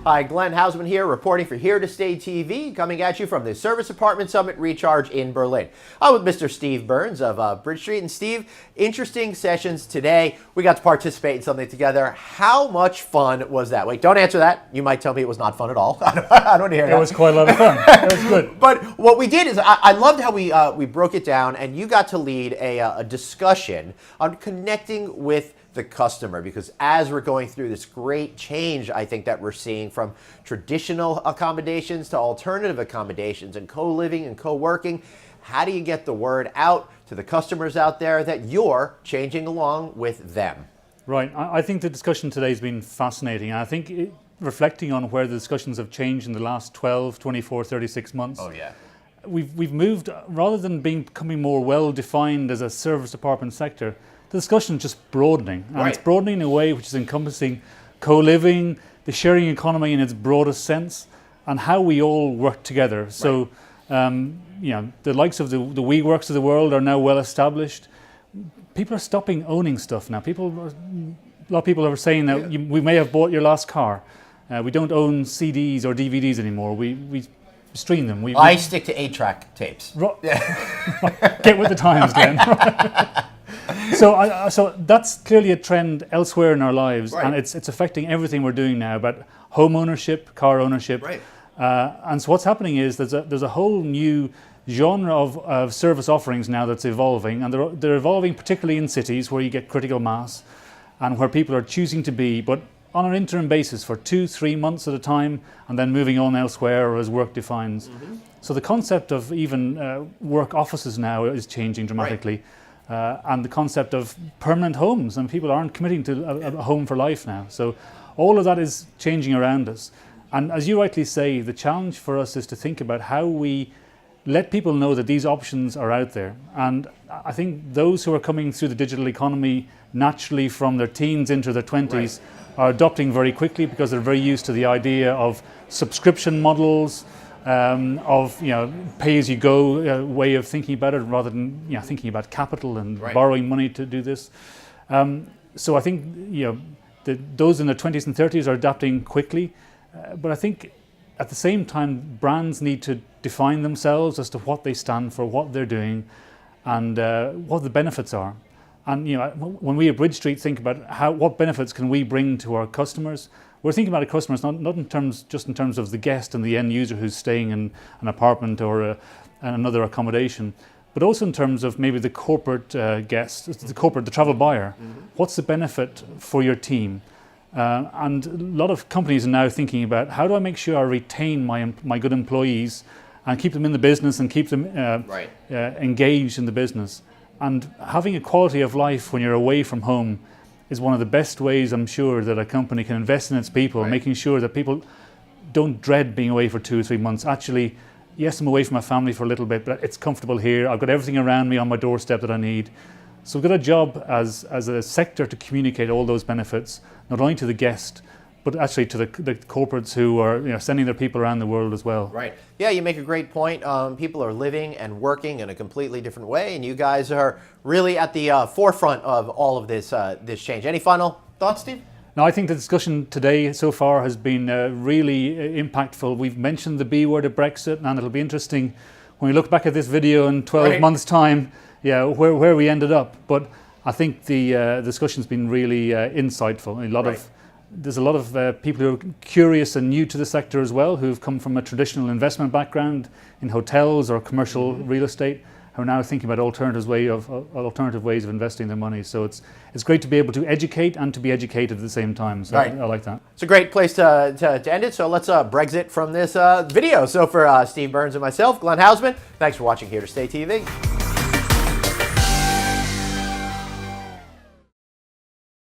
Hi, Glenn Hausman here, reporting for heretostay.tv, coming at you from the Service Apartment Summit Recharge in Berlin. I'm with Mr. Steve Burns of BridgeStreet. And Steve, interesting sessions today. We got to participate in something together. How much fun was that? Wait, don't answer that. You might tell me it was not fun at all. I don't want to hear that. It was quite a lot of fun. It was good. But what we did is, I loved how we broke it down, and you got to lead a discussion on connecting with the customer, because as we're going through this great change, I think that we're seeing from traditional accommodations to alternative accommodations and co-living and co-working, how do you get the word out to the customers out there that you're changing along with them? Right. I think the discussion today has been fascinating. And I think reflecting on where the discussions have changed in the last 12, 24, 36 months. Oh, yeah. We've moved, rather than becoming more well-defined as a service apartment sector, the discussion is just broadening. And It's broadening in a way which is encompassing co-living, the sharing economy in its broadest sense, and how we all work together. So, the likes of the WeWorks of the world are now well established. People are stopping owning stuff now. A lot of people are saying that we may have bought your last car. We don't own CDs or DVDs anymore. We stream them. I stick to 8-track tapes. Get with the times, Glenn. So that's clearly a trend elsewhere in our lives, and it's affecting everything we're doing now about home ownership, car ownership. And so what's happening is there's a whole new genre of service offerings now that's evolving, and they're evolving particularly in cities where you get critical mass and where people are choosing to be, but on an interim basis for 2-3 months at a time, and then moving on elsewhere or as work defines. So the concept of even work offices now is changing dramatically. And the concept of permanent homes, and people aren't committing to a home for life now. So all of that is changing around us. And as you rightly say, the challenge for us is to think about how we let people know that these options are out there. And I think those who are coming through the digital economy naturally from their teens into their 20s are adopting very quickly, because they're very used to the idea of subscription models, of pay-as-you-go way of thinking about it, rather than thinking about capital and borrowing money to do this. So I think those in their 20s and 30s are adapting quickly, but I think at the same time brands need to define themselves as to what they stand for, what they're doing, and what the benefits are. And when we at BridgeStreet think about what benefits can we bring to our customers, we're thinking about our customers not in terms of the guest and the end user who's staying in an apartment or another accommodation, but also in terms of maybe the corporate guest, the travel buyer. What's the benefit for your team? And a lot of companies are now thinking about, how do I make sure I retain my good employees and keep them in the business and keep them engaged in the business? And having a quality of life when you're away from home is one of the best ways, I'm sure, that a company can invest in its people, making sure that people don't dread being away for 2 or 3 months. Actually, yes, I'm away from my family for a little bit, but it's comfortable here. I've got everything around me on my doorstep that I need. So we've got a job as a sector to communicate all those benefits, not only to the guest, but actually to the corporates who are sending their people around the world as well. Right. Yeah, you make a great point. People are living and working in a completely different way, and you guys are really at the forefront of all of this change. Any final thoughts, Steve? No, I think the discussion today so far has been really impactful. We've mentioned the B word of Brexit, and it'll be interesting when we look back at this video in 12 months' time, where we ended up. But I think the discussion's been really insightful. There's a lot of people who are curious and new to the sector as well, who've come from a traditional investment background in hotels or commercial real estate, who are now thinking about alternative ways of investing their money. So it's great to be able to educate and to be educated at the same time. So I like that. It's a great place to end it. So let's Brexit from this video. So for Steve Burns and myself, Glenn Hausman, thanks for watching Here to Stay TV.